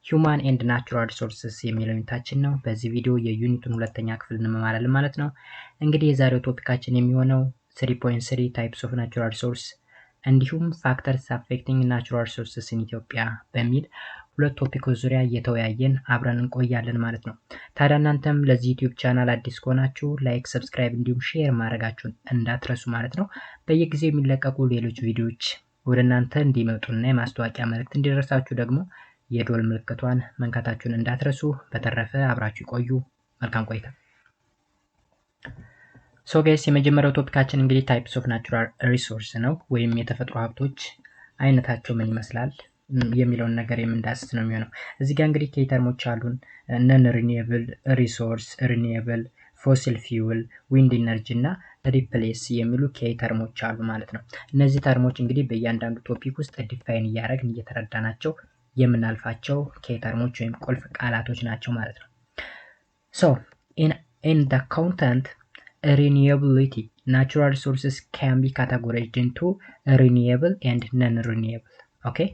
human and natural resources የሚለው ዩኒታችን ነው። በዚህ ቪዲዮ የዩኒቱን ሁለተኛ ክፍል እንመማራለን ማለት ነው። እንግዲህ የዛሬው ቶፒካችን የሚሆነው 3.3 types of natural resource እንዲሁም factors affecting natural resources in Ethiopia በሚል ሁለት ቶፒኮች ዙሪያ እየተወያየን አብረን እንቆያለን ማለት ነው። ታዲያ እናንተም ለዚህ ዩቲዩብ ቻናል አዲስ ከሆናችሁ ላይክ፣ ሰብስክራይብ እንዲሁም ሼር ማድረጋችሁን እንዳትረሱ ማለት ነው። በየጊዜው የሚለቀቁ ሌሎች ቪዲዮዎች ወደ እናንተ እንዲመጡና የማስታወቂያ መልእክት እንዲደርሳችሁ ደግሞ የዶል ምልክቷን መንካታችሁን እንዳትረሱ። በተረፈ አብራችሁ ቆዩ። መልካም ቆይታ። ሶ ጋይስ የመጀመሪያው ቶፒካችን እንግዲህ ታይፕስ ኦፍ ናቹራል ሪሶርስ ነው ወይም የተፈጥሮ ሀብቶች አይነታቸው ምን ይመስላል የሚለውን ነገር የምንዳስስ ነው የሚሆነው። እዚህ ጋር እንግዲህ ኬተርሞች አሉን ነን ሪኒዌብል ሪሶርስ፣ ሪኒዌብል ፎሲል ፊውል፣ ዊንድ ኢነርጂ እና ሪፕሌስ የሚሉ ኬተርሞች አሉ ማለት ነው። እነዚህ ተርሞች እንግዲህ በእያንዳንዱ ቶፒክ ውስጥ ዲፋይን እያደረግን እየተረዳናቸው የምናልፋቸው ኬተርሞች ወይም ቁልፍ ቃላቶች ናቸው ማለት ነው። ሶ in the content renewability natural resources can be categorized into renewable and non-renewable. okay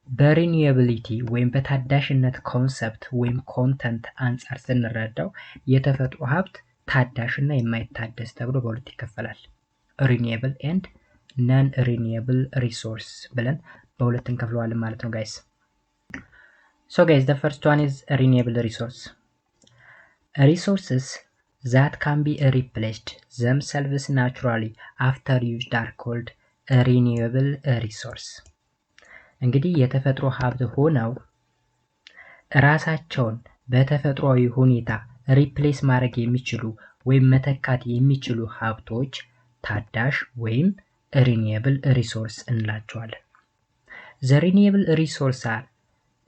በሪኒዌቢሊቲ ወይም በታዳሽነት ኮንሰፕት ወይም ኮንተንት አንፃር ስንረዳው የተፈጥሮ ሀብት ታዳሽና የማይታደስ ተብሎ በሁለት ይከፈላል። ሪኒዌብል ኤንድ ነን ሪኒዌብል ሪሶርስ ብለን በሁለት እንከፍለዋለን ማለት ነው ጋይስ። So guys, the first one is renewable resource. Resources that can be replaced themselves naturally after used are called a renewable resource. እንግዲህ የተፈጥሮ ሀብት ሆነው ራሳቸውን በተፈጥሯዊ ሁኔታ ሪፕሌስ ማድረግ የሚችሉ ወይም መተካት የሚችሉ ሀብቶች ታዳሽ ወይም renewable resource እንላቸዋለን። The renewable resources are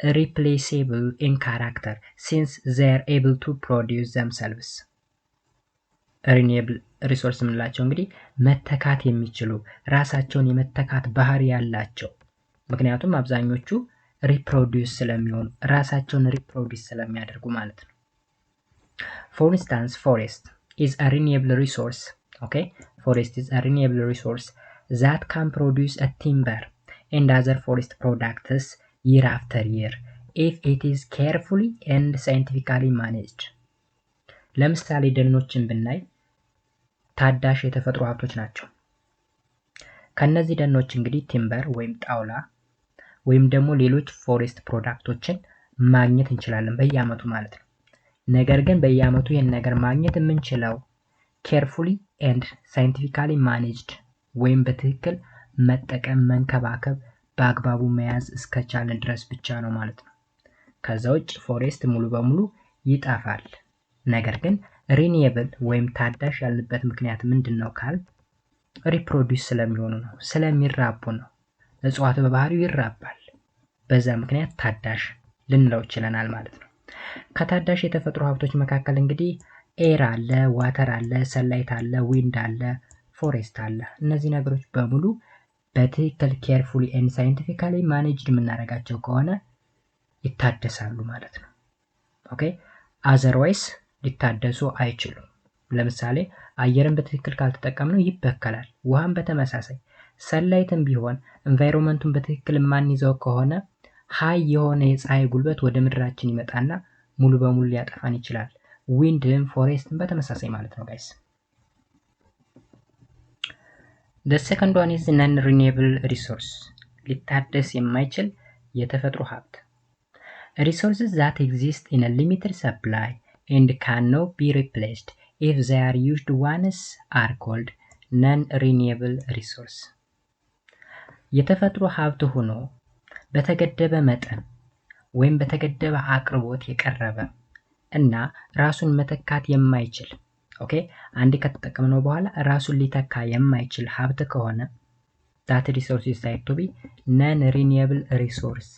replaceable in character since they are able to produce themselves. renewable resource የምንላቸው እንግዲህ መተካት የሚችሉ ራሳቸውን የመተካት ባህሪ ያላቸው፣ ምክንያቱም አብዛኞቹ ሪፕሮዲዩስ ስለሚሆኑ ራሳቸውን ሪፕሮዲዩስ ስለሚያደርጉ ማለት ነው። For instance, forest is a renewable resource. Okay, forest is a renewable resource that can produce a timber and other forest products year after year if it is carefully and scientifically managed. ለምሳሌ ደኖችን ብናይ ታዳሽ የተፈጥሮ ሀብቶች ናቸው። ከነዚህ ደኖች እንግዲህ ቲምበር ወይም ጣውላ ወይም ደግሞ ሌሎች ፎሬስት ፕሮዳክቶችን ማግኘት እንችላለን በየአመቱ ማለት ነው። ነገር ግን በየአመቱ ይህን ነገር ማግኘት የምንችለው carefully and scientifically managed ወይም በትክክል መጠቀም፣ መንከባከብ፣ በአግባቡ መያዝ እስከቻልን ድረስ ብቻ ነው ማለት ነው። ከዛ ውጭ ፎሬስት ሙሉ በሙሉ ይጠፋል። ነገር ግን ሪኒዌብል ወይም ታዳሽ ያልንበት ምክንያት ምንድነው ካል ሪፕሮዲዩስ ስለሚሆኑ ነው፣ ስለሚራቡ ነው። እጽዋት በባህሪው ይራባል። በዛ ምክንያት ታዳሽ ልንለው ይችላል ማለት ነው። ከታዳሽ የተፈጥሮ ሀብቶች መካከል እንግዲህ ኤር አለ፣ ዋተር አለ፣ ሰንላይት አለ፣ ዊንድ አለ፣ ፎሬስት አለ። እነዚህ ነገሮች በሙሉ በትክክል ኬርፉሊ ኤንድ ሳይንቲፊካሊ ማኔጅድ የምናደርጋቸው ከሆነ ይታደሳሉ ማለት ነው። ኦኬ አዘርዋይስ ሊታደሱ አይችሉም። ለምሳሌ አየርን በትክክል ካልተጠቀምነው ይበከላል። ውሃን በተመሳሳይ ሰንላይትም ቢሆን ኤንቫይሮንመንቱን በትክክል ማንይዘው ከሆነ ሃይ የሆነ የፀሐይ ጉልበት ወደ ምድራችን ይመጣና ሙሉ በሙሉ ሊያጠፋን ይችላል። ዊንድም ፎሬስትም በተመሳሳይ ማለት ነው ጋይስ። The second one is non-renewable resource. ሊታደስ የማይችል የተፈጥሮ ሀብት. Resources that exist in a limited supply and cannot be replaced if they are used once are called non-renewable resource. የተፈጥሮ ሀብት ሆኖ በተገደበ መጠን ወይም በተገደበ አቅርቦት የቀረበ እና ራሱን መተካት የማይችል ኦኬ አንድ ከተጠቀምነው በኋላ ራሱን ሊተካ የማይችል ሀብት ከሆነ that resource is said to be non-renewable resource.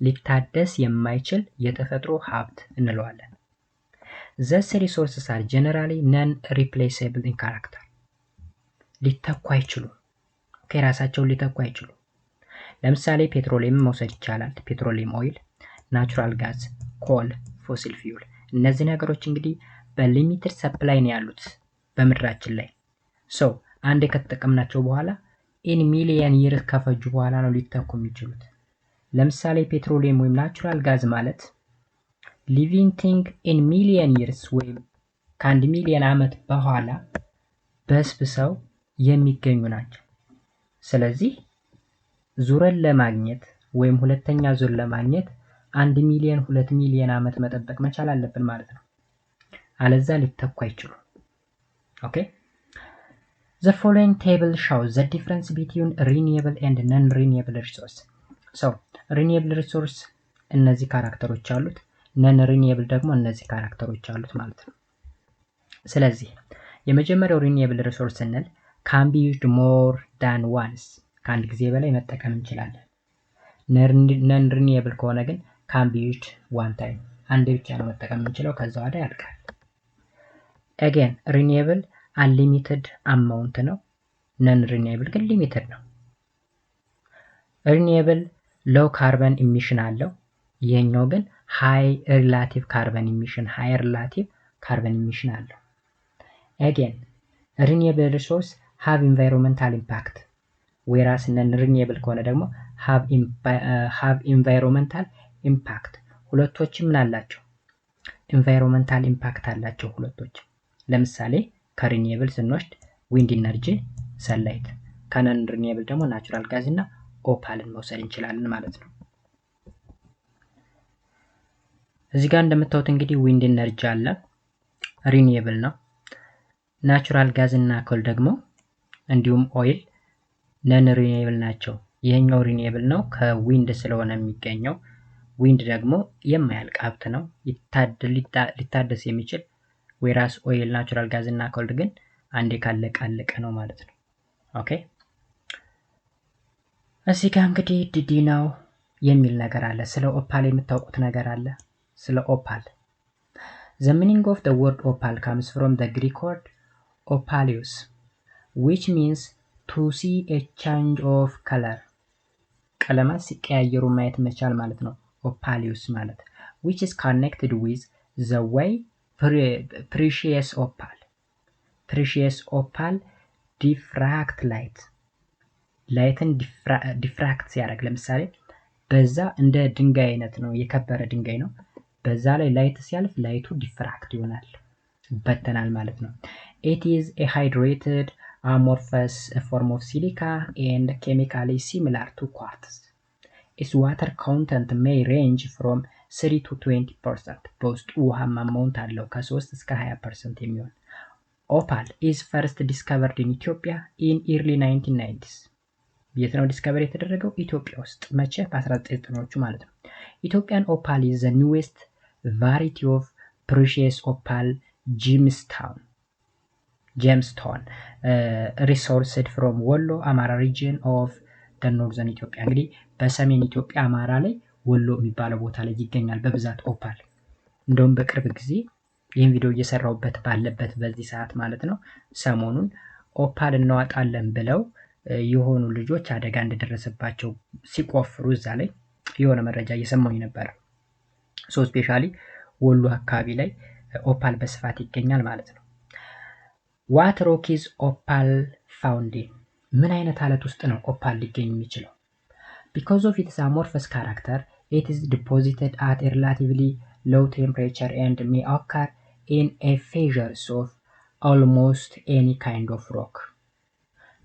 ሊታደስ የማይችል የተፈጥሮ ሀብት እንለዋለን። These resources are generally non-replaceable in character. ሊተኩ አይችሉም። ኦኬ ራሳቸውን ሊተኩ አይችሉም። ለምሳሌ ፔትሮሊየም መውሰድ ይቻላል። ፔትሮሊየም ኦይል፣ ናቹራል ጋዝ፣ ኮል፣ ፎሲል ፊውል እነዚህ ነገሮች እንግዲህ በሊሚትድ ሰፕላይ ነው ያሉት በምድራችን ላይ። ሶ አንዴ ከተጠቀምናቸው በኋላ ኢን ሚሊየን ይር ከፈጁ በኋላ ነው ሊተኩ የሚችሉት። ለምሳሌ ፔትሮሊየም ወይም ናቹራል ጋዝ ማለት ሊቪንግ ቲንግ ኢን ሚሊየን ይርስ ወይም ከ1 ሚሊዮን ዓመት በኋላ በስብሰው የሚገኙ ናቸው። ስለዚህ ዙረን ለማግኘት ወይም ሁለተኛ ዙር ለማግኘት 1 ሚሊዮን 2 ሚሊዮን ዓመት መጠበቅ መቻል አለብን ማለት ነው። አለዛ ሊተኩ አይችሉም። ኦኬ The following table shows the difference between renewable and non-renewable resource. So renewable resource እነዚህ ካራክተሮች አሉት፣ non-renewable ደግሞ እነዚህ ካራክተሮች አሉት ማለት ነው። ስለዚህ የመጀመሪያው renewable resource ስንል can be used more than once ከአንድ ጊዜ በላይ መጠቀም እንችላለን። non-renewable ከሆነ ግን can be used one time አንዴ ብቻ ነው መጠቀም የምንችለው፣ ከዛ ወዲያ ያልቃል። Again renewable unlimited amount ነው፣ non-renewable ግን limited ነው። renewable low carbon emission አለው፣ ይሄኛው ግን high relative carbon emission አለው። Again renewable resource have environmental impact whereas non-renewable ከሆነ ደግሞ have environmental impact። ሁለቶችም ምን አላቸው? environmental impact አላቸው ሁለቶች። ለምሳሌ ከሪኒየብል ስንወስድ ዊንድ ኢነርጂ፣ ሰንላይት፣ ከነን ሪኒየብል ደግሞ ናቹራል ጋዝ እና ኦፓልን መውሰድ እንችላለን ማለት ነው። እዚህ ጋር እንደምታዩት እንግዲህ ዊንድ ኢነርጂ አለ፣ ሪኒየብል ነው። ናቹራል ጋዝ እና ኮል ደግሞ እንዲሁም ኦይል ነን ሪኒየብል ናቸው። ይሄኛው ሪኒየብል ነው ከዊንድ ስለሆነ የሚገኘው። ዊንድ ደግሞ የማያልቅ ሀብት ነው፣ ሊታደስ የሚችል whereas oil natural gas እና cold ግን አንዴ ካለቀ ነው ማለት ነው። ኦኬ እዚህ ጋር እንግዲህ ዲዲ ነው የሚል ነገር አለ። ስለ ኦፓል የምታውቁት ነገር አለ? ስለ ኦፓል The meaning of the word opal comes from the Greek word opalios which means to see a change of color ቀለማት ሲቀያየሩ ማየት መቻል ማለት ነው። opalios ማለት which is connected with the way precious opal diffract ላይትን ዲፍራክት ሲያደርግ፣ ለምሳሌ በዛ እንደ ድንጋይ አይነት ነው፣ የከበረ ድንጋይ ነው። በዛ ላይ ላይት ሲያልፍ ላይቱ ዲፍራክት ይሆናል፣ ይበተናል ማለት ነው። It is a hydrated amorphous form of silica and chemically similar to quartz. Its water content may range from 3 to 20%. በውስጡ ውሃማ አማውንት አለው ከ3 እስከ 20% የሚሆን። Opal is first discovered in Ethiopia in early 1990s. የት ነው ዲስከቨር የተደረገው? ኢትዮጵያ ውስጥ። መቼ? በ1990ዎቹ ማለት ነው። Ethiopian opal is the newest variety of precious opal gemstone resourced from Wollo Amara region of the northern Ethiopia. እንግዲህ በሰሜን ኢትዮጵያ አማራ ላይ ወሎ የሚባለው ቦታ ላይ ይገኛል በብዛት ኦፓል። እንደውም በቅርብ ጊዜ ይህን ቪዲዮ እየሰራሁበት ባለበት በዚህ ሰዓት ማለት ነው ሰሞኑን ኦፓል እናወጣለን ብለው የሆኑ ልጆች አደጋ እንደደረሰባቸው ሲቆፍሩ እዛ ላይ የሆነ መረጃ እየሰማሁኝ ነበር። ስፔሻሊ ወሎ አካባቢ ላይ ኦፓል በስፋት ይገኛል ማለት ነው። What rock is opal found in? ምን አይነት አለት ውስጥ ነው ኦፓል ሊገኝ የሚችለው? Because of its amorphous character, it is deposited at a relatively low temperature and may occur in a fissures of almost any kind of rock,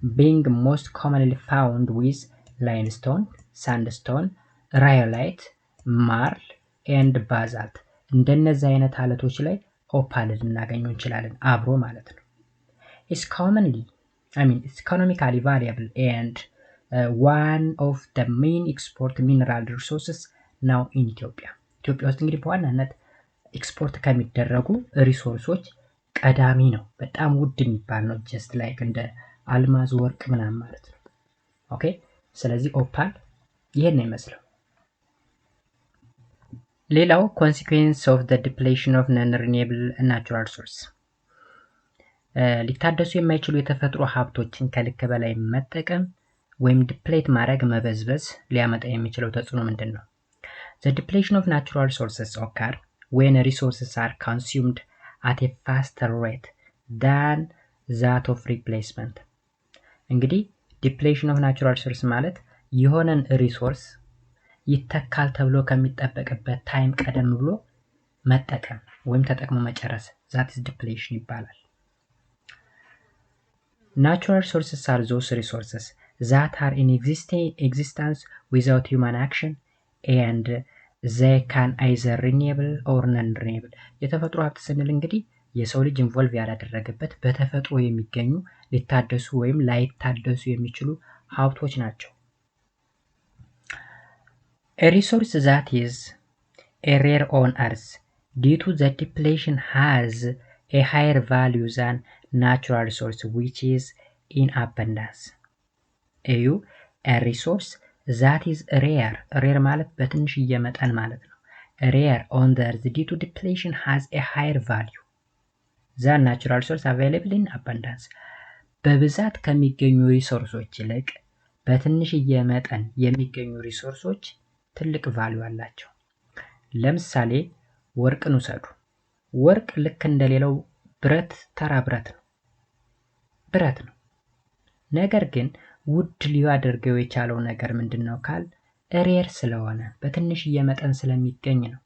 being most commonly found with limestone, sandstone, rhyolite, marl and basalt. እንደነዚህ አይነት አለቶች ላይ ኦፓል ልናገኘው እንችላለን አብሮ ማለት ነው። It's economically valuable and one of the main export mineral resources now in Ethiopia. ኢትዮጵያ ውስጥ እንግዲህ በዋናነት ኤክስፖርት ከሚደረጉ ሪሶርሶች ቀዳሚ ነው። በጣም ውድ የሚባል ነው። ጀስት ላይክ እንደ አልማዝ፣ ወርቅ ምናምን ማለት ነው። ኦኬ ስለዚህ ኦፓል ይሄን ነው የሚመስለው። ሌላው consequence of the depletion of non-renewable natural resource ሊታደሱ የማይችሉ የተፈጥሮ ሀብቶችን ከልክ በላይ መጠቀም ወይም ዲፕሌት ማድረግ መበዝበዝ ሊያመጣ የሚችለው ተጽዕኖ ምንድን ነው? The depletion of natural resources occur when resources are consumed at a faster rate than that of replacement. እንግዲህ depletion of natural resource ማለት የሆነን ሪሶርስ ይተካል ተብሎ ከሚጠበቅበት ታይም ቀደም ብሎ መጠቀም ወይም ተጠቅሞ መጨረስ that is depletion ይባላል። Natural resources are those resources that are in existence without human action and they can either renewable or non-renewable። የተፈጥሮ ሀብት ስንል እንግዲህ የሰው ልጅ ኢንቮልቭ ያላደረገበት በተፈጥሮ የሚገኙ ሊታደሱ ወይም ላይታደሱ የሚችሉ ሀብቶች ናቸው። A resource that is a rare on earth due to the depletion has a higher value than natural resource which is in abundance. እዩ a resource that is rare ማለት በትንሽዬ መጠን ማለት ነው። rare on the earth due to depletion has a higher value than natural resource available in abundance. በብዛት ከሚገኙ ሪሶርሶች ይልቅ በትንሽዬ መጠን የሚገኙ ሪሶርሶች ትልቅ ቫልዩ አላቸው። ለምሳሌ ወርቅን ውሰዱ። ወርቅ ልክ እንደሌላው ብረት ተራ ብረት ነው። ነገር ግን ውድ ሊያደርገው የቻለው ነገር ምንድነው ካል ሬር ስለሆነ በትንሽዬ መጠን ስለሚገኝ ነው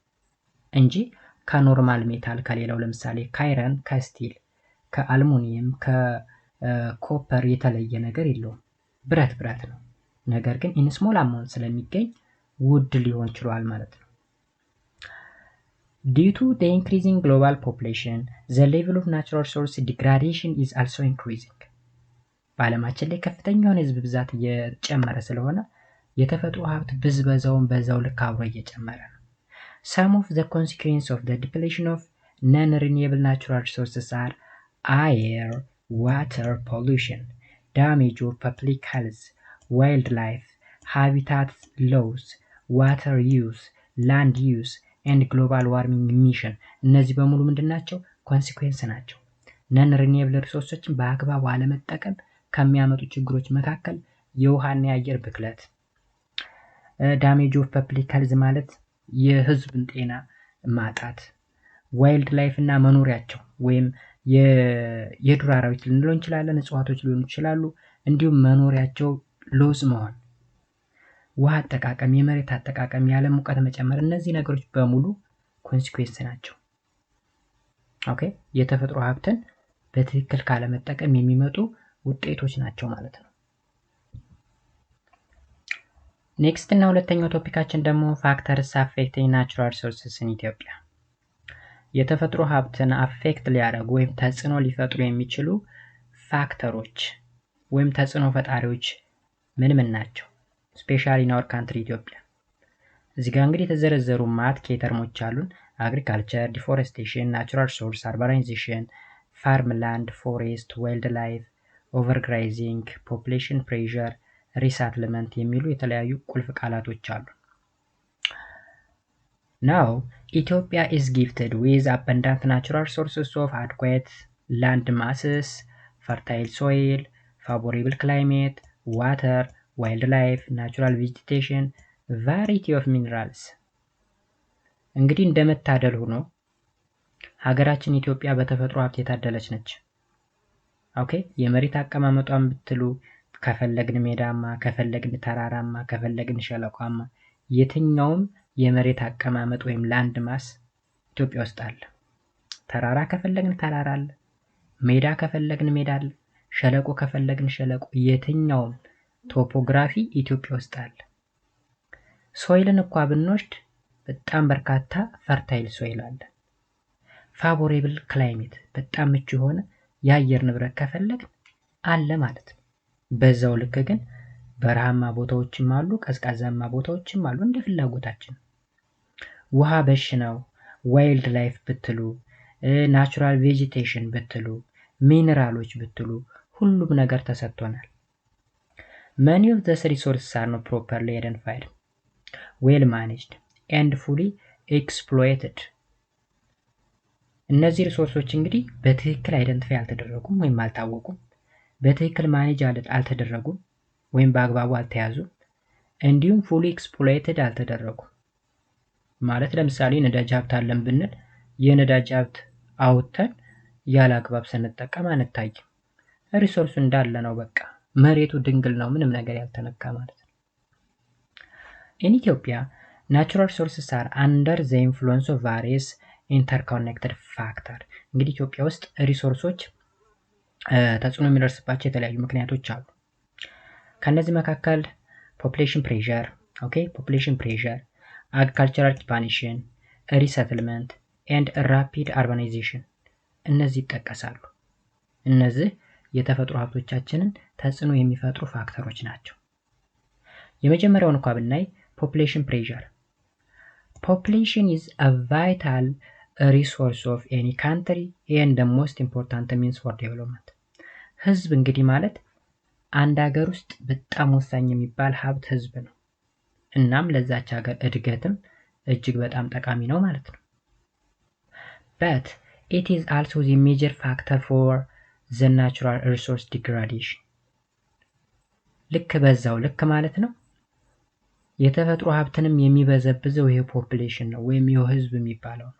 እንጂ ከኖርማል ሜታል ከሌላው ለምሳሌ ካይረን ከስቲል ከአልሙኒየም ከኮፐር የተለየ ነገር የለውም። ብረት ነው። ነገር ግን ኢን ስሞል አማውንት ስለሚገኝ ውድ ሊሆን ይችላል ማለት ነው። Due to the increasing global population, the level of natural resource degradation is also increasing. በዓለማችን ላይ ከፍተኛ የሆነ ህዝብ ብዛት እየጨመረ ስለሆነ የተፈጥሮ ሀብት ብዝበዛውን በዛው ልክ አብሮ እየጨመረ ነው። Some of the consequences of the depletion of non-renewable natural resources are air, water pollution, damage of public health, wildlife, habitat loss, water use, land use, and global warming emission. እነዚህ በሙሉ ምንድናቸው? ኮንሲኩዌንስ ናቸው። ነን ሪኒዌብል ሪሶርሶችን በአግባቡ አለመጠቀም ከሚያመጡ ችግሮች መካከል የውሃና የአየር ብክለት፣ ዳሜጅ ኦፍ ፐብሊክ ሄልዝ ማለት የህዝብን ጤና ማጣት፣ ዋይልድ ላይፍ እና መኖሪያቸው ወይም የዱር አራዊት ልንለው እንችላለን፣ እጽዋቶች ሊሆኑ ይችላሉ። እንዲሁም መኖሪያቸው ሎዝ መሆን፣ ውሃ አጠቃቀም፣ የመሬት አጠቃቀም፣ የዓለም ሙቀት መጨመር፣ እነዚህ ነገሮች በሙሉ ኮንሲኩዌንስ ናቸው። ኦኬ የተፈጥሮ ሀብትን በትክክል ካለመጠቀም የሚመጡ ውጤቶች ናቸው ማለት ነው። ኔክስት እና ሁለተኛው ቶፒካችን ደግሞ ፋክተርስ አፌክቲንግ ናቹራል ሪሶርስስ ኢን ኢትዮጵያ። የተፈጥሮ ሀብትን አፌክት ሊያደርጉ ወይም ተጽዕኖ ሊፈጥሩ የሚችሉ ፋክተሮች ወይም ተጽዕኖ ፈጣሪዎች ምን ናቸው? ስፔሻሊ ኢን አወር ካንትሪ ኢትዮጵያ። እዚህ ጋር እንግዲህ የተዘረዘሩ ማት ኬተርሞች አሉን። አግሪካልቸር፣ ዲፎሬስቴሽን፣ ናቹራል ሪሶርስ፣ አርባናይዜሽን፣ ፋርምላንድ፣ ፎሬስት፣ ዋይልድ ላይፍ፣ ኦቨርግራይዚንግ፣ ፖፑሌሽን ፕሬዠር፣ ሪሳትልመንት የሚሉ የተለያዩ ቁልፍ ቃላቶች አሉ። ናው ኢትዮጵያ is gifted with abundant natural resources of adequate land masses, fertile soil, favorable climate, water, wildlife, natural vegetation, variety of minerals። እንግዲህ እንደመታደል ሆኖ ሀገራችን ኢትዮጵያ በተፈጥሮ ሀብት የታደለች ነች። ኦኬ የመሬት አቀማመጧን ብትሉ ከፈለግን ሜዳማ፣ ከፈለግን ተራራማ፣ ከፈለግን ሸለቋማ የትኛውም የመሬት አቀማመጥ ወይም ላንድ ማስ ኢትዮጵያ ውስጥ አለ። ተራራ ከፈለግን ተራራ አለ፣ ሜዳ ከፈለግን ሜዳ አለ፣ ሸለቆ ከፈለግን ሸለቆ፣ የትኛውም ቶፖግራፊ ኢትዮጵያ ውስጥ አለ። ሶይልን እንኳን ብንወስድ በጣም በርካታ ፈርታይል ሶይል አለ። ፋቮሬብል ክላይሜት በጣም ምቹ የሆነ የአየር ንብረት ከፈለግን አለ ማለት ነው። በዛው ልክ ግን በረሃማ ቦታዎችም አሉ፣ ቀዝቃዛማ ቦታዎችም አሉ፣ እንደ ፍላጎታችን። ውሃ በሽ ነው። ዋይልድ ላይፍ ብትሉ፣ ናቹራል ቬጂቴሽን ብትሉ፣ ሚነራሎች ብትሉ ሁሉም ነገር ተሰጥቶናል። many of the resources are not properly identified, well managed and fully exploited። እነዚህ ሪሶርሶች እንግዲህ በትክክል አይደንቲፋይ አልተደረጉም ወይም አልታወቁም፣ በትክክል ማኔጅ አልተደረጉም ወይም በአግባቡ አልተያዙም፣ እንዲሁም ፉሊ ኤክስፕሎይትድ አልተደረጉም። ማለት ለምሳሌ ነዳጅ ሀብት አለን ብንል የነዳጅ ሀብት አውጥተን ያለ አግባብ ስንጠቀም አንታይም። ሪሶርሱ እንዳለ ነው፣ በቃ መሬቱ ድንግል ነው፣ ምንም ነገር ያልተነካ ማለት ነው። In Ethiopia, natural resources are under the influence of various interconnected factors. እንግዲህ ኢትዮጵያ ውስጥ ሪሶርሶች ተጽዕኖ የሚደርስባቸው የተለያዩ ምክንያቶች አሉ። ከነዚህ መካከል ፖፑሌሽን ፕሬሸር፣ ፖፑሌሽን ፕሬሸር፣ አግሪካልቸራል ኤክስፓንሽን፣ ሪሰትልመንት ኤንድ ራፒድ አርባናይዜሽን እነዚህ ይጠቀሳሉ። እነዚህ የተፈጥሮ ሀብቶቻችንን ተጽዕኖ የሚፈጥሩ ፋክተሮች ናቸው። የመጀመሪያውን እንኳ ብናይ ፖፑሌሽን ፕሬሸር። ፖፑሌሽን is a vital resource of any country and the most important means for development. ህዝብ እንግዲህ ማለት አንድ ሀገር ውስጥ በጣም ወሳኝ የሚባል ሀብት ህዝብ ነው። እናም ለዛች ሀገር እድገትም እጅግ በጣም ጠቃሚ ነው ማለት ነው። But it is also the major factor for the natural resource degradation. ልክ በዛው ልክ ማለት ነው የተፈጥሮ ሀብትንም የሚበዘብዘው ይሄ ፖፑሌሽን ነው ወይም ይሄ ህዝብ የሚባለው ነው።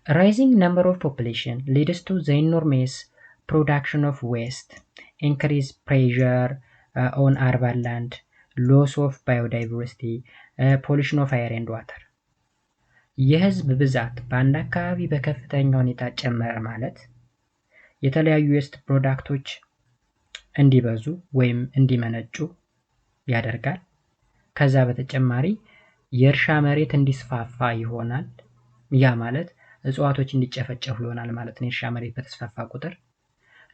Rising number of population leads to the enormous production of waste, increased pressure on urban land, loss of biodiversity, pollution of air and water. የህዝብ ብዛት በአንድ አካባቢ በከፍተኛ ሁኔታ ጨመረ ማለት የተለያዩ ዌስት ፕሮዳክቶች እንዲበዙ ወይም እንዲመነጩ ያደርጋል። ከዛ በተጨማሪ የእርሻ መሬት እንዲስፋፋ ይሆናል። ያ ማለት እጽዋቶች እንዲጨፈጨፉ ይሆናል ማለት ነው። የእርሻ መሬት በተስፋፋ ቁጥር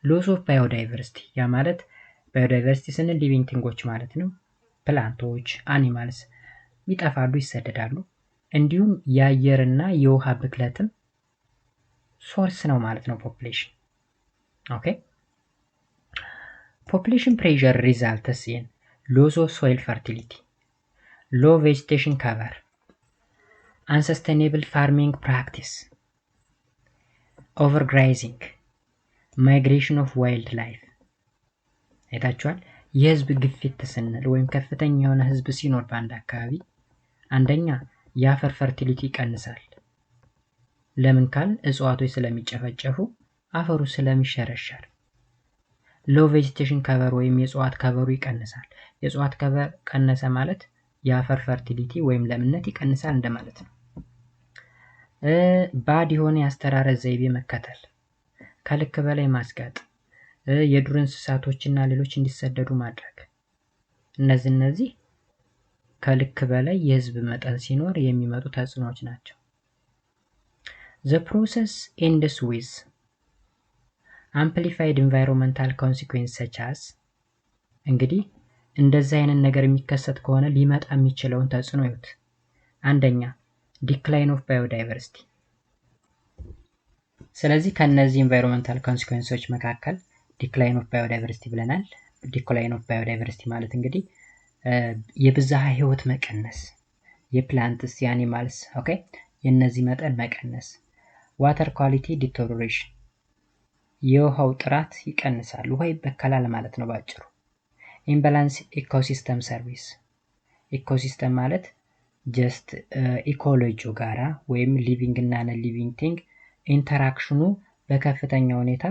ሎስ ኦፍ ባዮዳይቨርሲቲ፣ ያ ማለት ባዮዳይቨርሲቲ ስንል ሊቪንግ ቲንጎች ማለት ነው። ፕላንቶች፣ አኒማልስ ይጠፋሉ፣ ይሰደዳሉ። እንዲሁም የአየርና የውሃ ብክለትም ሶርስ ነው ማለት ነው ፖፑሌሽን። ፖፑሌሽን ፕሬሸር ሪዛልትስ ኢን ሎስ ኦፍ ሶይል ፈርቲሊቲ፣ low vegetation cover, unsustainable farming practice, overgrazing, migration of wildlife። አይታችኋል። የህዝብ ግፊት ስንል ወይም ከፍተኛ የሆነ ህዝብ ሲኖር በአንድ አካባቢ አንደኛ የአፈር ፈርቲሊቲ ይቀንሳል። ለምን ካል እጽዋቶች ስለሚጨፈጨፉ አፈሩ ስለሚሸረሸር። low vegetation cover ወይም የእጽዋት ከቨሩ ይቀንሳል። የእጽዋት ከቨር ቀነሰ ማለት የአፈር ፈርቲሊቲ ወይም ለምነት ይቀንሳል እንደማለት ነው። ባድ የሆነ የአስተራረስ ዘይቤ መከተል፣ ከልክ በላይ ማስጋጥ፣ የዱር እንስሳቶችና ሌሎች እንዲሰደዱ ማድረግ፣ እነዚህ ከልክ በላይ የህዝብ መጠን ሲኖር የሚመጡ ተጽዕኖዎች ናቸው። The process ends with amplified environmental consequences such as እንግዲህ እንደዚህ አይነት ነገር የሚከሰት ከሆነ ሊመጣ የሚችለውን ተጽዕኖ ይዩት። አንደኛ ዲክላይን ኦፍ ባዮዳይቨርሲቲ። ስለዚህ ከነዚህ ኢንቫይሮንመንታል ኮንሲኩዌንሶች መካከል ዲክላይን ኦፍ ባዮዳይቨርሲቲ ብለናል። ዲክላይን ኦፍ ባዮዳይቨርሲቲ ማለት እንግዲህ የብዝሃ ህይወት መቀነስ፣ የፕላንትስ የአኒማልስ የነዚህ መጠን መቀነስ። ዋተር ኳሊቲ ዲቶሪሬሽን፣ የውሃው ጥራት ይቀንሳል፣ ውሃ ይበከላል ማለት ነው ባጭሩ። ኢምባላንስ ኢኮሲስተም ሰርቪስ፣ ኢኮሲስተም ማለት ጀስት ኢኮሎጂው ጋራ ወይም ሊቪንግ እና ነን ሊቪንግ ቲንግ ኢንተራክሽኑ በከፍተኛ ሁኔታ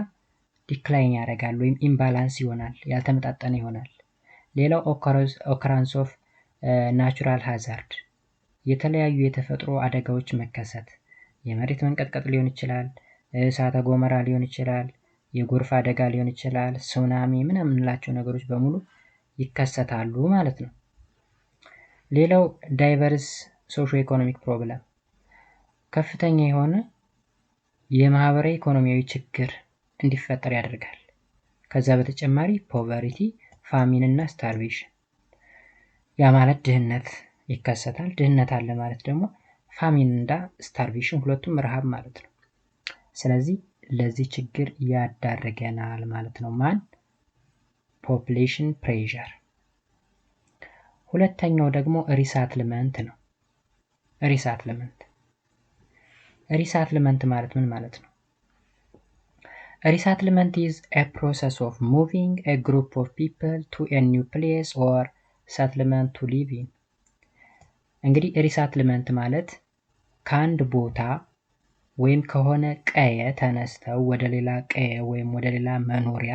ዲክላይን ያደርጋል ወይም ኢምባላንስ ይሆናል፣ ያልተመጣጠነ ይሆናል። ሌላው ኦከራንስ ኦፍ ናቹራል ሃዛርድ፣ የተለያዩ የተፈጥሮ አደጋዎች መከሰት፣ የመሬት መንቀጥቀጥ ሊሆን ይችላል፣ እሳተ ገሞራ ሊሆን ይችላል፣ የጎርፍ አደጋ ሊሆን ይችላል፣ ሱናሚ ምናምን የምንላቸው ነገሮች በሙሉ ይከሰታሉ ማለት ነው። ሌላው ዳይቨርስ ሶሾ ኢኮኖሚክ ፕሮብለም፣ ከፍተኛ የሆነ የማህበራዊ ኢኮኖሚያዊ ችግር እንዲፈጠር ያደርጋል። ከዛ በተጨማሪ ፖቨርቲ፣ ፋሚን እና ስታርቬሽን፣ ያ ማለት ድህነት ይከሰታል። ድህነት አለ ማለት ደግሞ ፋሚን እና ስታርቬሽን ሁለቱም ረሃብ ማለት ነው። ስለዚህ ለዚህ ችግር ያዳርገናል ማለት ነው። ማን? ፖፑሌሽን ፕሬሸር። ሁለተኛው ደግሞ ሪሳትልመንት ነው። ሪሳትልመንት ማለት ምን ማለት ነው? Resettlement is a process of moving a group of people to a new place or settlement to live in። እንግዲህ ሪሳትልመንት ማለት ከአንድ ቦታ ወይም ከሆነ ቀየ ተነስተው ወደ ሌላ ቀየ ወይም ወደ ሌላ መኖሪያ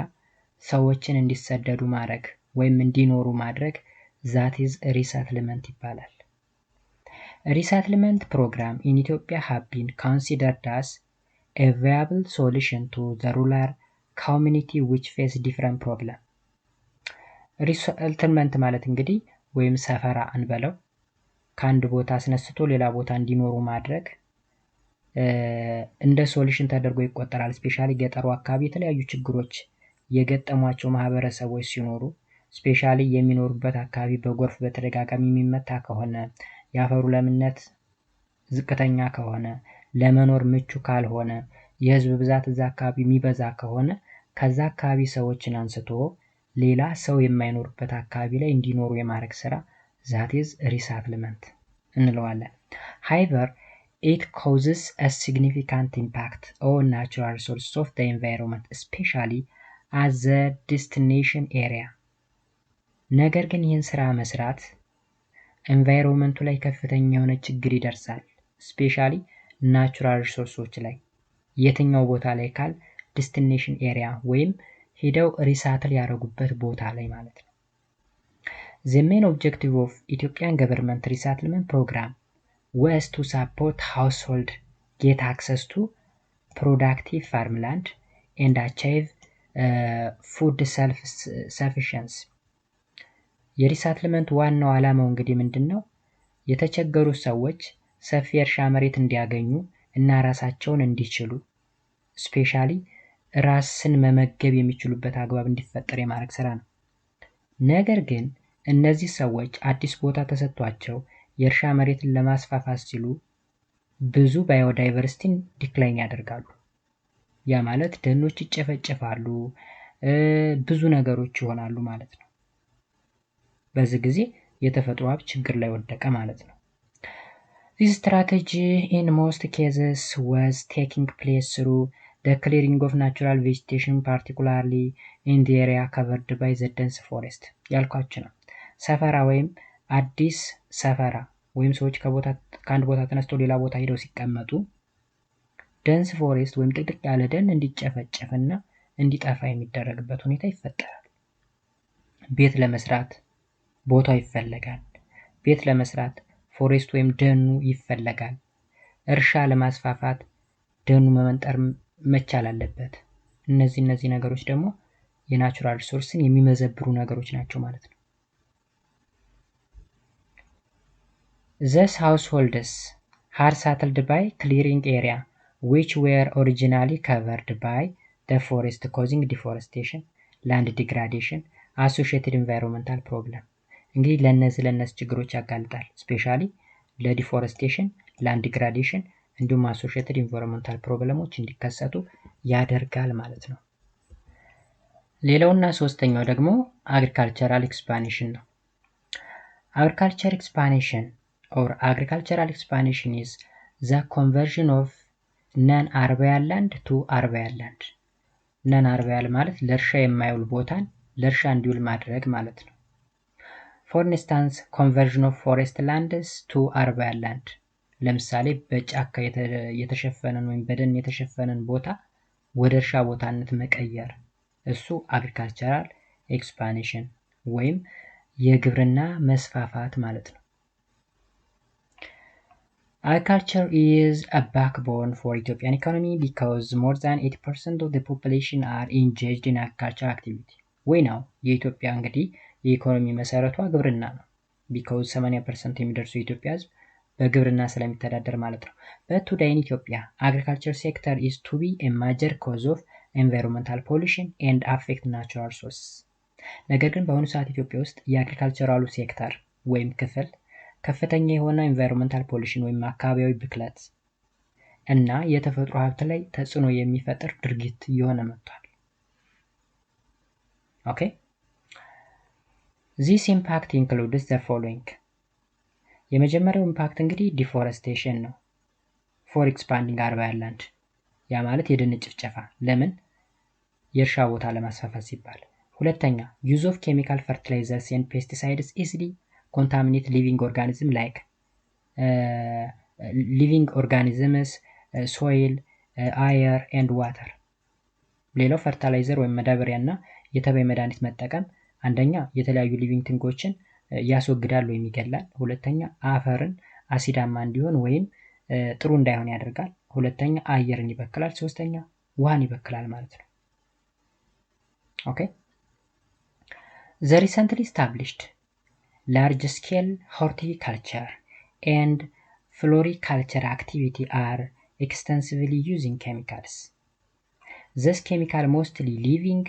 ሰዎችን እንዲሰደዱ ማድረግ ወይም እንዲኖሩ ማድረግ that is resettlement ይባላል። Resettlement program in Ethiopia have been considered as a viable solution to the rural community which face different problem. Resettlement ማለት እንግዲህ ወይም ሰፈራ እንበለው ከአንድ ቦታ አስነስቶ ሌላ ቦታ እንዲኖሩ ማድረግ እንደ ሶሉሽን ተደርጎ ይቆጠራል። ስፔሻሊ ገጠሩ አካባቢ የተለያዩ ችግሮች የገጠሟቸው ማህበረሰቦች ሲኖሩ ስፔሻሊ የሚኖሩበት አካባቢ በጎርፍ በተደጋጋሚ የሚመታ ከሆነ የአፈሩ ለምነት ዝቅተኛ ከሆነ ለመኖር ምቹ ካልሆነ የህዝብ ብዛት እዛ አካባቢ የሚበዛ ከሆነ ከዛ አካባቢ ሰዎችን አንስቶ ሌላ ሰው የማይኖርበት አካባቢ ላይ እንዲኖሩ የማድረግ ስራ that is resettlement እንለዋለን። However, it causes a significant impact on natural resources of the environment, especially at the destination area. ነገር ግን ይህን ስራ መስራት ኤንቫይሮንመንቱ ላይ ከፍተኛ የሆነ ችግር ይደርሳል። ስፔሻሊ ናቹራል ሪሶርሶች ላይ የትኛው ቦታ ላይ ካል ዴስቲኔሽን ኤሪያ ወይም ሄደው ሪሳትል ያደረጉበት ቦታ ላይ ማለት ነው። The main objective of Ethiopian government resettlement program was to support household get access to productive farmland and achieve food self-sufficiency. የሪሳትልመንት ዋናው ዓላማው እንግዲህ ምንድነው? የተቸገሩ ሰዎች ሰፊ እርሻ መሬት እንዲያገኙ እና ራሳቸውን እንዲችሉ ስፔሻሊ ራስን መመገብ የሚችሉበት አግባብ እንዲፈጠር የማድረግ ስራ ነው። ነገር ግን እነዚህ ሰዎች አዲስ ቦታ ተሰጥቷቸው የእርሻ መሬትን ለማስፋፋት ሲሉ ብዙ ባዮዳይቨርሲቲን ዲክላይን ያደርጋሉ። ያ ማለት ደኖች ይጨፈጨፋሉ፣ ብዙ ነገሮች ይሆናሉ ማለት ነው። በዚህ ጊዜ የተፈጥሮ ሀብት ችግር ላይ ወደቀ ማለት ነው። This strategy in most cases was taking place through the clearing of natural vegetation, particularly in the area covered by the dense forest. ያልኳችሁ ነው። ሰፈራ ወይም አዲስ ሰፈራ ወይም ሰዎች ከአንድ ቦታ ተነስተው ሌላ ቦታ ሄደው ሲቀመጡ ደንስ ፎሬስት ወይም ጥቅጥቅ ያለ ደን እንዲጨፈጨፍና እንዲጠፋ የሚደረግበት ሁኔታ ይፈጠራል። ቤት ለመስራት ቦታው ይፈለጋል። ቤት ለመስራት ፎሬስት ወይም ደኑ ይፈለጋል። እርሻ ለማስፋፋት ደኑ መመንጠር መቻል አለበት። እነዚህ ነገሮች ደግሞ የናቹራል ሪሶርስን የሚመዘብሩ ነገሮች ናቸው ማለት ነው። These households are settled by clearing area which were originally covered by the forest, causing deforestation, land degradation, associated environmental problem. እንግዲህ ለነዚህ ችግሮች ያጋልጣል። ስፔሻሊ ለዲፎረስቴሽን፣ ላንድ ዲግራዴሽን እንዲሁም አሶሺየትድ ኢንቫይሮንመንታል ፕሮብለሞች እንዲከሰቱ ያደርጋል ማለት ነው። ሌላውና ሶስተኛው ደግሞ አግሪካልቸራል ኤክስፓንሽን ነው። Agricultural expansion is the conversion of non-arable land to arable land. non-arable ማለት ለእርሻ የማይውል ቦታን ለእርሻ እንዲውል ማድረግ ማለት ነው። For instance, conversion of forest lands to arable land. ለምሳሌ በጫካ የተሸፈነን ወይም በደን የተሸፈነን ቦታ ወደ እርሻ ቦታነት መቀየር እሱ agricultural expansion ወይም የግብርና መስፋፋት ማለት ነው። Agriculture is a backbone for Ethiopian economy because more than 80% of the population are engaged in agricultural activity. We know የኢትዮጵያ እንግዲህ የኢኮኖሚ መሰረቷ ግብርና ነው። because 80% የሚደርሱ የኢትዮጵያ ህዝብ በግብርና ስለሚተዳደር ማለት ነው። But today in Ethiopia, agriculture sector is to be a major cause of environmental pollution and affect natural resources. ነገር ግን በአሁኑ ሰዓት ኢትዮጵያ ውስጥ የአግሪካልቸራሉ ሴክተር ወይም ክፍል ከፍተኛ የሆነ ኢንቫይሮንመንታል ፖሊሽን ወይም አካባቢያዊ ብክለት እና የተፈጥሮ ሀብት ላይ ተጽዕኖ የሚፈጥር ድርጊት እየሆነ መጥቷል። ኦኬ This impact includes the following. የመጀመሪያው ኢምፓክት እንግዲህ ዲፎረስቴሽን ነው። for expanding arable land. ያ ማለት የደን ጭፍጨፋ ለምን የእርሻ ቦታ ለማስፋፋት ሲባል። ሁለተኛ use of chemical fertilizers and pesticides easily contaminate living organisms like living organisms, soil, air and water. ሌላው ፈርታላይዘር ወይም መዳበሪያና የተባይ መድኃኒት መጠቀም አንደኛ የተለያዩ ሊቪንግ ቲንጎችን ያስወግዳል ወይም ይገላል። ሁለተኛ አፈርን አሲዳማ እንዲሆን ወይም ጥሩ እንዳይሆን ያደርጋል። ሁለተኛ አየርን ይበክላል። ሶስተኛ ውሃን ይበክላል ማለት ነው። ኦኬ The recently established large-scale horticulture and floriculture activity are extensively using chemicals. This chemical mostly leaving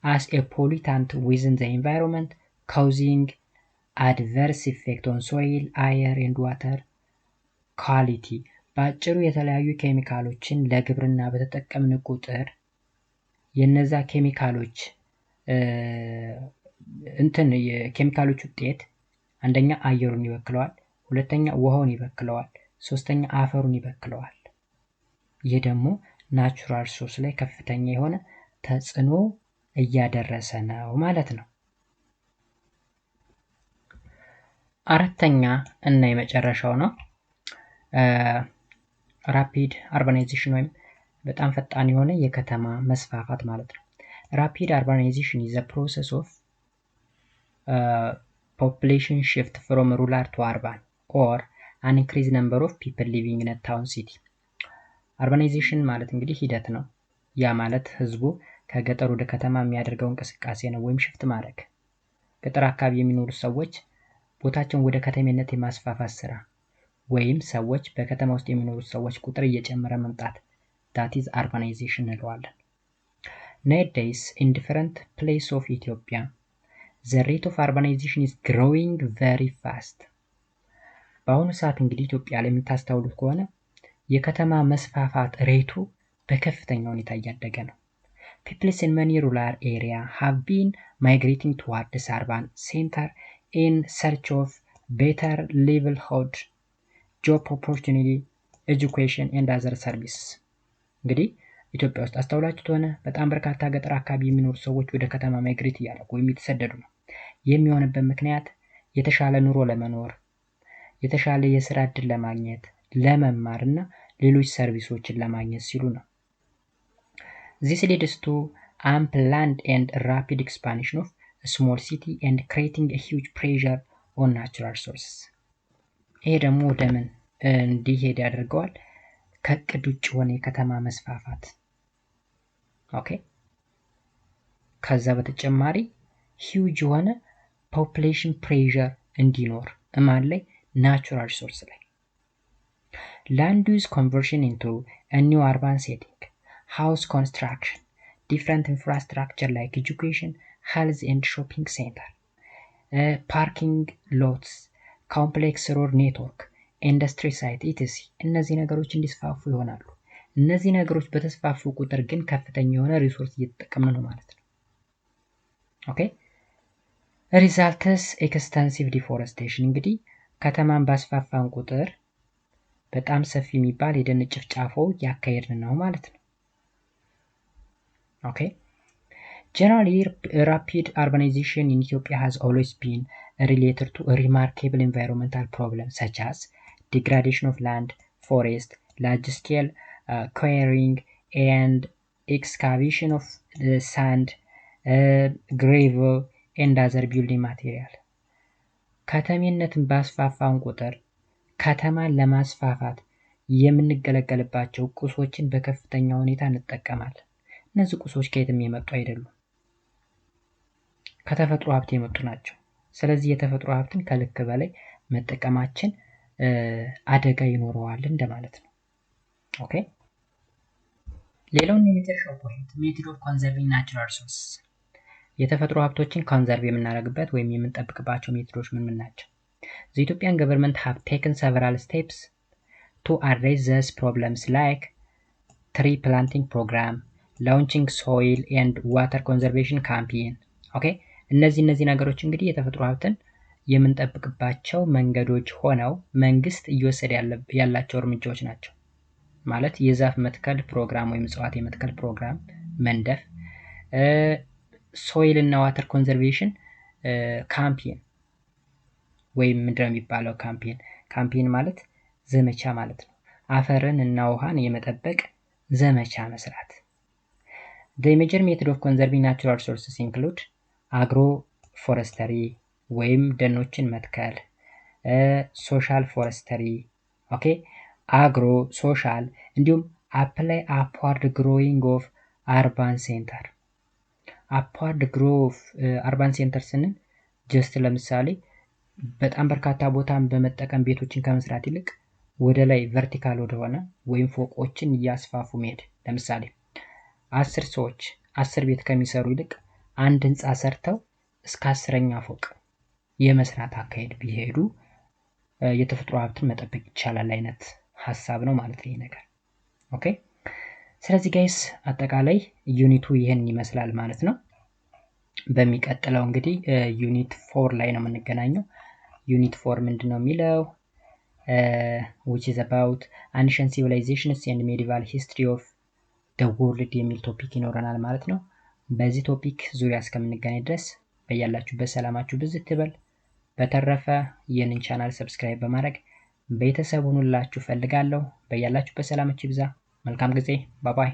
as a pollutant within the environment, causing adverse effect on soil, air and water quality. በአጭሩ የተለያዩ ኬሚካሎችን ለግብርና በተጠቀምን ቁጥር የነዛ ኬሚካሎች የኬሚካሎች ውጤት አንደኛ አየሩን ይበክለዋል፣ ሁለተኛ ውሃውን ይበክለዋል፣ ሶስተኛ አፈሩን ይበክለዋል። ይህ ደግሞ ናቹራል ሪሶርስ ላይ ከፍተኛ የሆነ ተጽዕኖ እያደረሰ ነው ማለት ነው። አራተኛ እና የመጨረሻው ነው ራፒድ አርባናይዜሽን ወይም በጣም ፈጣን የሆነ የከተማ መስፋፋት ማለት ነው። ራፒድ አርባናይዜሽን is a process of population shift from rural to urban or an increased number of people living in a town city. አርባናይዜሽን ማለት እንግዲህ ሂደት ነው። ያ ማለት ህዝቡ ከገጠር ወደ ከተማ የሚያደርገው እንቅስቃሴ ነው ወይም ሽፍት ማድረግ። ገጠር አካባቢ የሚኖሩ ሰዎች ቦታቸውን ወደ ከተሜነት የማስፋፋት ስራ ወይም ሰዎች በከተማ ውስጥ የሚኖሩ ሰዎች ቁጥር እየጨመረ መምጣት that is urbanization እንለዋለን። Nowadays in different places of Ethiopia the rate of urbanization is growing very fast. በአሁኑ ሰዓት እንግዲህ ኢትዮጵያ ላይ የምታስተውሉት ከሆነ የከተማ መስፋፋት ሬቱ በከፍተኛ ሁኔታ እያደገ ነው። People in many rural areas have been migrating towards urban center in search of better livelihood, job opportunity, education and other services. እንግዲህ ኢትዮጵያ ውስጥ አስተውላችሁት ሆነ በጣም በርካታ ገጠር አካባቢ የሚኖሩ ሰዎች ወደ ከተማ ማይግሬት እያደረጉ ወይም የተሰደዱ ነው። የሚሆንበት ምክንያት የተሻለ ኑሮ ለመኖር፣ የተሻለ የስራ እድል ለማግኘት፣ ለመማር እና ሌሎች ሰርቪሶችን ለማግኘት ሲሉ ነው። This leads to ample land and rapid expansion of a small city and creating a huge pressure on natural resources. ይሄ ደግሞ ወደ ምን እንዲሄድ ያደርገዋል? ከእቅድ ውጭ ሆነ የከተማ መስፋፋት። ኦኬ ከዛ በተጨማሪ ሂውጅ የሆነ ፖፑሌሽን ፕሬሸር እንዲኖር እማን ላይ? ናቹራል ሪሶርስ ላይ። land use conversion into a new urban setting, house construction, different infrastructure like education, health and shopping center, parking lots, complex road network, ኢንዱስትሪ ሳይት etc. እነዚህ ነገሮች እንዲስፋፉ ይሆናሉ። እነዚህ ነገሮች በተስፋፉ ቁጥር ግን ከፍተኛ የሆነ ሪሶርስ እየተጠቀምን ነው ማለት ነው። ኦኬ ሪዛልትስ ኤክስቴንሲቭ ዲፎረስቴሽን እንግዲህ ከተማን ባስፋፋን ቁጥር በጣም ሰፊ የሚባል የደን ጭፍጫፎ ያካሄድን ነው ማለት ነው። ኦኬ Generally, rapid urbanization in Ethiopia has always been related to a remarkable environmental problems such as degradation of land, forest, large-scale quarrying, and excavation of sand, gravel, and other building material. ከተሜነትን ባስፋፋን ቁጥር ከተማን ለማስፋፋት የምንገለገልባቸው ቁሶችን በከፍተኛ ሁኔታ እንጠቀማለን። እነዚህ ቁሶች ከየትም የመጡ አይደሉም፣ ከተፈጥሮ ሀብት የመጡ ናቸው። ስለዚህ የተፈጥሮ ሀብትን ከልክ በላይ መጠቀማችን አደጋ ይኖረዋል እንደማለት ነው። ኦኬ ሌላውን የመጨረሻው ፖይንት ሜቶድ ኦፍ ኮንዘርቪንግ ናቹራል ሪሶርስ፣ የተፈጥሮ ሀብቶችን ኮንዘርቭ የምናደርግበት ወይም የምንጠብቅባቸው ሜቶዶች ምን ናቸው? The Ethiopian government have taken several steps to address these problems like tree planting program, launching soil and water conservation campaign. ኦኬ እነዚህ ነገሮች እንግዲህ የተፈጥሮ ሀብትን የምንጠብቅባቸው መንገዶች ሆነው መንግስት እየወሰደ ያላቸው እርምጃዎች ናቸው። ማለት የዛፍ መትከል ፕሮግራም ወይም እጽዋት የመትከል ፕሮግራም መንደፍ፣ ሶይል እና ዋተር ኮንዘርቬሽን ካምፔን ወይም ምንድነው የሚባለው? ካምፔን ማለት ዘመቻ ማለት ነው። አፈርን እና ውሃን የመጠበቅ ዘመቻ መስራት። The major method of conserving natural resources include agroforestry ወይም ደኖችን መትከል፣ ሶሻል ፎረስተሪ፣ ኦኬ፣ አግሮ ሶሻል፣ እንዲሁም አፕላይ አፕዋርድ ግሮዊንግ ኦፍ አርባን ሴንተር። አፕዋርድ ግሮ ኦፍ አርባን ሴንተር ስንል ጀስት ለምሳሌ በጣም በርካታ ቦታን በመጠቀም ቤቶችን ከመስራት ይልቅ ወደ ላይ ቨርቲካል ወደሆነ ወይም ፎቆችን እያስፋፉ መሄድ። ለምሳሌ 10 ሰዎች 10 ቤት ከሚሰሩ ይልቅ አንድ ህንፃ ሰርተው እስከ 10ኛ ፎቅ የመስራት አካሄድ ቢሄዱ የተፈጥሮ ሀብትን መጠበቅ ይቻላል አይነት ሀሳብ ነው ማለት ነው ይሄ ነገር። ኦኬ፣ ስለዚህ ጋይስ አጠቃላይ ዩኒቱ ይህን ይመስላል ማለት ነው። በሚቀጥለው እንግዲህ ዩኒት 4 ላይ ነው የምንገናኘው። ዩኒት 4 ምንድነው የሚለው which is about ancient civilizations and medieval history of the world የሚል ቶፒክ ይኖረናል ማለት ነው። በዚህ ቶፒክ ዙሪያ እስከምንገናኝ ድረስ በያላችሁበት ሰላማችሁ ብዝት ይበል። በተረፈ ይህንን ቻናል ሰብስክራይብ በማድረግ ቤተሰብ ሁኑላችሁ ፈልጋለሁ። በያላችሁበት ሰላማችሁ ይብዛ። መልካም ጊዜ። ባይ ባይ።